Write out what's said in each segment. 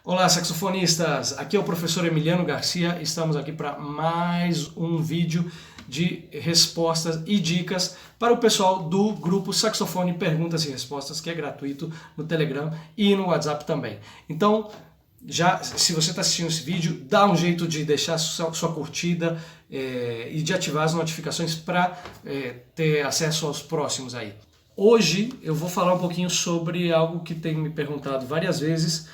Olá, saxofonistas! Aqui é o professor Emiliano Garcia. Estamos aqui para mais um vídeo de respostas e dicas para o pessoal do grupo Saxofone Perguntas e Respostas, que é gratuito no Telegram e no WhatsApp também. Então, se você está assistindo esse vídeo, dá um jeito de deixar sua curtida e de ativar as notificações para ter acesso aos próximos aí. Hoje eu vou falar um pouquinho sobre algo que tem me perguntado várias vezes,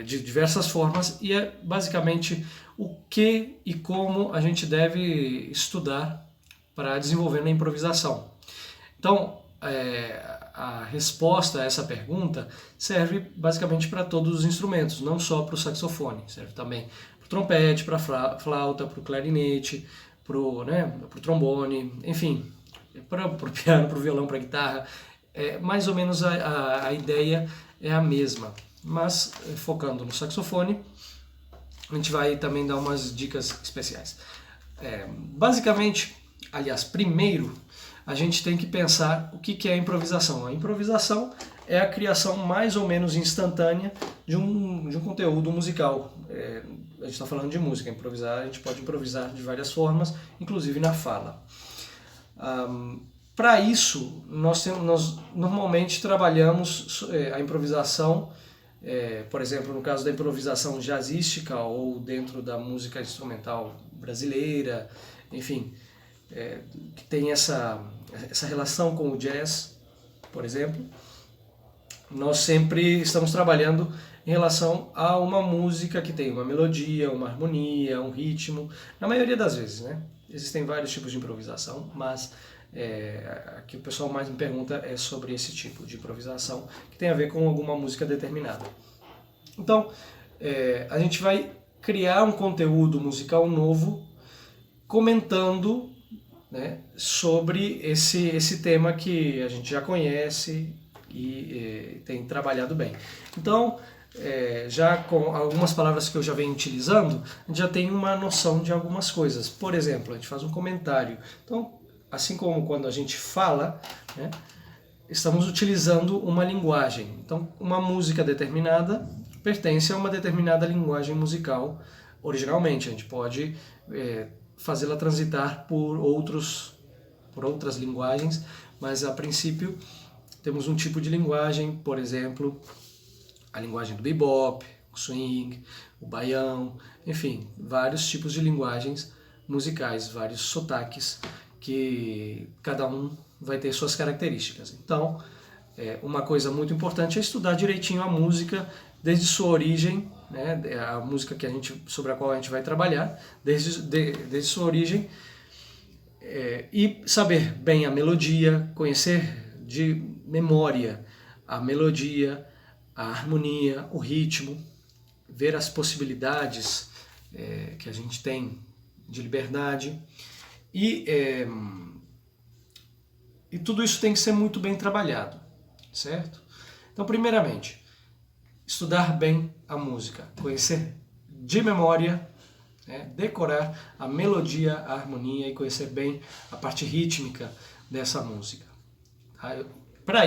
de diversas formas, e é basicamente o que e como a gente deve estudar para desenvolver na improvisação. Então, a resposta a essa pergunta serve basicamente para todos os instrumentos, não só para o saxofone, serve também para o trompete, para a flauta, para o clarinete, para o trombone, enfim, para o piano, para o violão, para a guitarra. Mais ou menos a ideia é a mesma, mas focando no saxofone, a gente vai também dar umas dicas especiais. Primeiro, a gente tem que pensar o que é a improvisação. A improvisação é a criação mais ou menos instantânea de um conteúdo musical. A gente está falando de música, improvisar, a gente pode improvisar de várias formas, inclusive na fala. Para isso, nós normalmente trabalhamos a improvisação, por exemplo, no caso da improvisação jazzística ou dentro da música instrumental brasileira, enfim, que tem essa relação com o jazz, por exemplo. Nós sempre estamos trabalhando em relação a uma música que tem uma melodia, uma harmonia, um ritmo, na maioria das vezes, né? Existem vários tipos de improvisação, mas aqui o pessoal mais me pergunta é sobre esse tipo de improvisação que tem a ver com alguma música determinada. Então, a gente vai criar um conteúdo musical novo comentando, né, sobre esse tema que a gente já conhece e tem trabalhado bem. Então, já com algumas palavras que eu já venho utilizando, a gente já tem uma noção de algumas coisas. Por exemplo, a gente faz um comentário. Então, assim como quando a gente fala, né, estamos utilizando uma linguagem. Então, uma música determinada pertence a uma determinada linguagem musical originalmente. A gente pode fazê-la transitar por outras linguagens, mas a princípio temos um tipo de linguagem, por exemplo, a linguagem do bebop, o swing, o baião, enfim, vários tipos de linguagens musicais, vários sotaques que cada um vai ter suas características. Então, uma coisa muito importante é estudar direitinho a música desde sua origem, né, a música sobre a qual a gente vai trabalhar, desde sua origem, e saber bem a melodia, conhecer de memória a melodia, a harmonia, o ritmo, ver as possibilidades que a gente tem de liberdade, e tudo isso tem que ser muito bem trabalhado, certo? Então, primeiramente, estudar bem a música, conhecer de memória, decorar a melodia, a harmonia e conhecer bem a parte rítmica dessa música. Para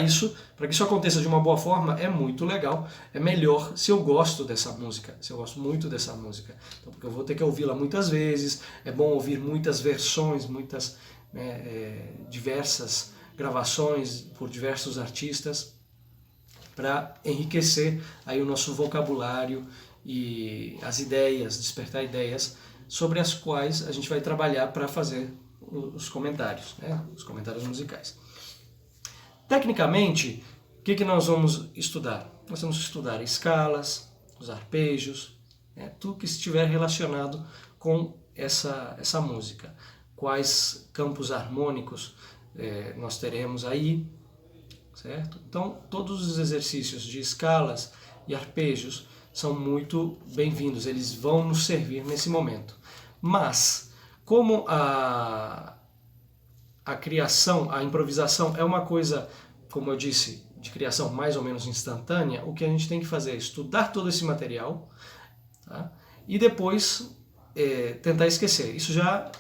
que isso aconteça de uma boa forma, é muito legal, é melhor se eu gosto dessa música, se eu gosto muito dessa música. Então, porque eu vou ter que ouvi-la muitas vezes, é bom ouvir muitas versões, muitas diversas gravações por diversos artistas, para enriquecer aí o nosso vocabulário e as ideias, despertar ideias sobre as quais a gente vai trabalhar para fazer os comentários, os comentários musicais. Tecnicamente, o que nós vamos estudar? Nós vamos estudar escalas, os arpejos, tudo que estiver relacionado com essa música. Quais campos harmônicos nós teremos aí, certo? Então, todos os exercícios de escalas e arpejos são muito bem-vindos, eles vão nos servir nesse momento. Mas, como a criação, a improvisação é uma coisa, como eu disse, de criação mais ou menos instantânea, o que a gente tem que fazer é estudar todo esse material, tá? E depois tentar esquecer. Isso já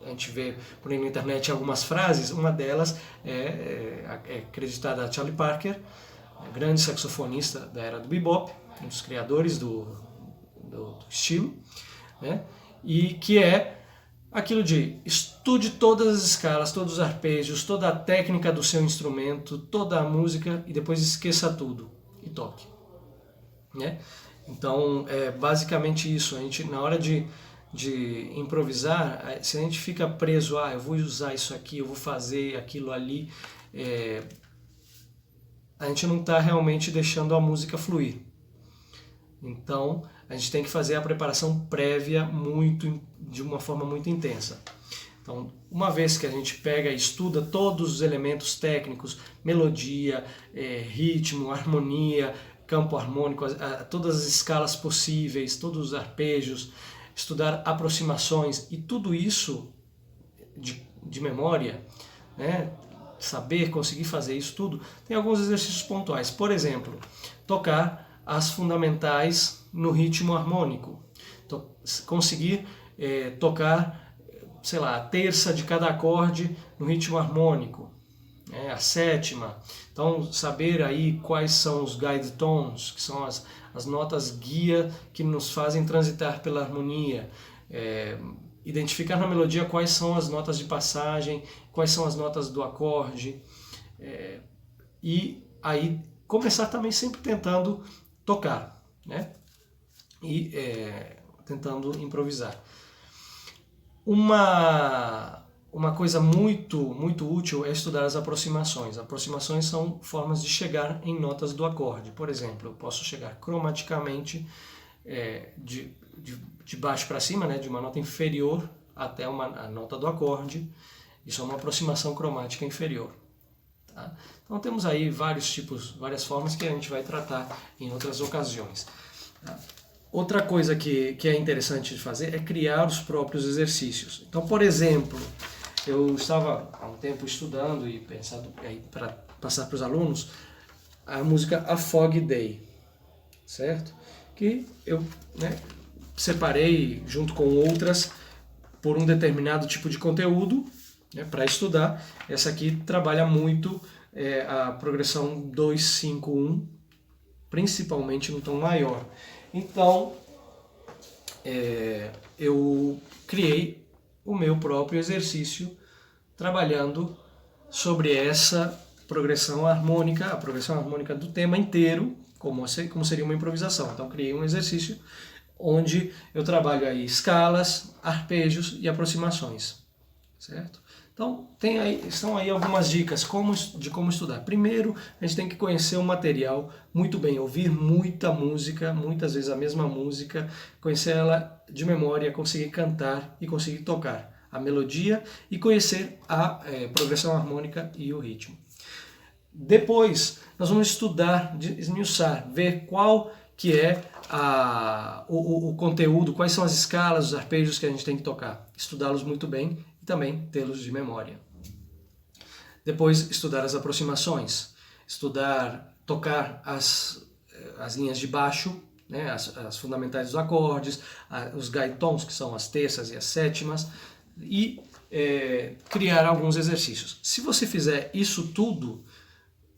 a gente vê por aí na internet algumas frases, uma delas é acreditada a Charlie Parker, grande saxofonista da era do bebop, um dos criadores do estilo, né? E que é aquilo de estude todas as escalas, todos os arpejos, toda a técnica do seu instrumento, toda a música e depois esqueça tudo e toque, né? Então é basicamente isso. A gente, na hora de improvisar, se a gente fica preso, eu vou usar isso aqui, eu vou fazer aquilo ali, a gente não está realmente deixando a música fluir. Então a gente tem que fazer a preparação prévia de uma forma muito intensa. Então, uma vez que a gente pega e estuda todos os elementos técnicos, melodia, ritmo, harmonia, campo harmônico, todas as escalas possíveis, todos os arpejos, estudar aproximações e tudo isso de memória, né? Saber, conseguir fazer isso tudo, tem alguns exercícios pontuais. Por exemplo, tocar as fundamentais no ritmo harmônico. Conseguir tocar, sei lá, a terça de cada acorde no ritmo harmônico, a sétima. Então, saber aí quais são os guide tones, que são as notas guia que nos fazem transitar pela harmonia. Identificar na melodia quais são as notas de passagem, quais são as notas do acorde. E aí começar também sempre tentando tocar, né? E tentando improvisar. Uma coisa muito útil é estudar as aproximações. Aproximações são formas de chegar em notas do acorde. Por exemplo, eu posso chegar cromaticamente de baixo para cima, né, de uma nota inferior até a nota do acorde. Isso é uma aproximação cromática inferior. Tá? Então temos aí várias formas que a gente vai tratar em outras ocasiões. Tá? Outra coisa que é interessante de fazer é criar os próprios exercícios. Então, por exemplo, eu estava há um tempo estudando e pensando para passar para os alunos a música A Fog Day, certo? Que eu separei junto com outras por um determinado tipo de conteúdo, né, para estudar. Essa aqui trabalha muito a progressão 2-5-1, principalmente no tom maior. Então, eu criei o meu próprio exercício trabalhando sobre essa progressão harmônica, a progressão harmônica do tema inteiro, como seria uma improvisação. Então, criei um exercício onde eu trabalho aí escalas, arpejos e aproximações, certo? Então, estão aí algumas dicas de como estudar. Primeiro, a gente tem que conhecer o material muito bem, ouvir muita música, muitas vezes a mesma música, conhecer ela de memória, conseguir cantar e conseguir tocar a melodia e conhecer a progressão harmônica e o ritmo. Depois, nós vamos estudar, esmiuçar, ver qual que é o conteúdo, quais são as escalas, os arpejos que a gente tem que tocar. Estudá-los muito bem e também tê-los de memória. Depois, estudar as aproximações, tocar as linhas de baixo, né, as fundamentais dos acordes, os guide tones, que são as terças e as sétimas, e criar alguns exercícios. Se você fizer isso tudo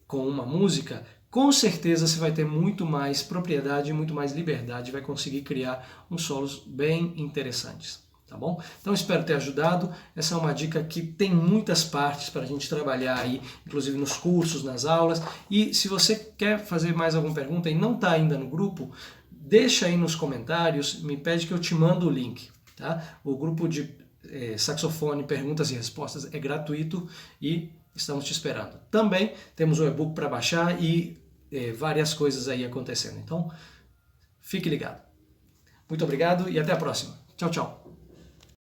com uma música, com certeza você vai ter muito mais propriedade, muito mais liberdade, vai conseguir criar uns solos bem interessantes, tá bom? Então espero ter ajudado. Essa é uma dica que tem muitas partes para a gente trabalhar aí, inclusive nos cursos, nas aulas. E se você quer fazer mais alguma pergunta e não está ainda no grupo, deixa aí nos comentários, me pede que eu te mando o link, tá? O grupo de saxofone, perguntas e respostas é gratuito e estamos te esperando. Também temos o e-book para baixar e várias coisas aí acontecendo. Então, fique ligado. Muito obrigado e até a próxima. Tchau, tchau.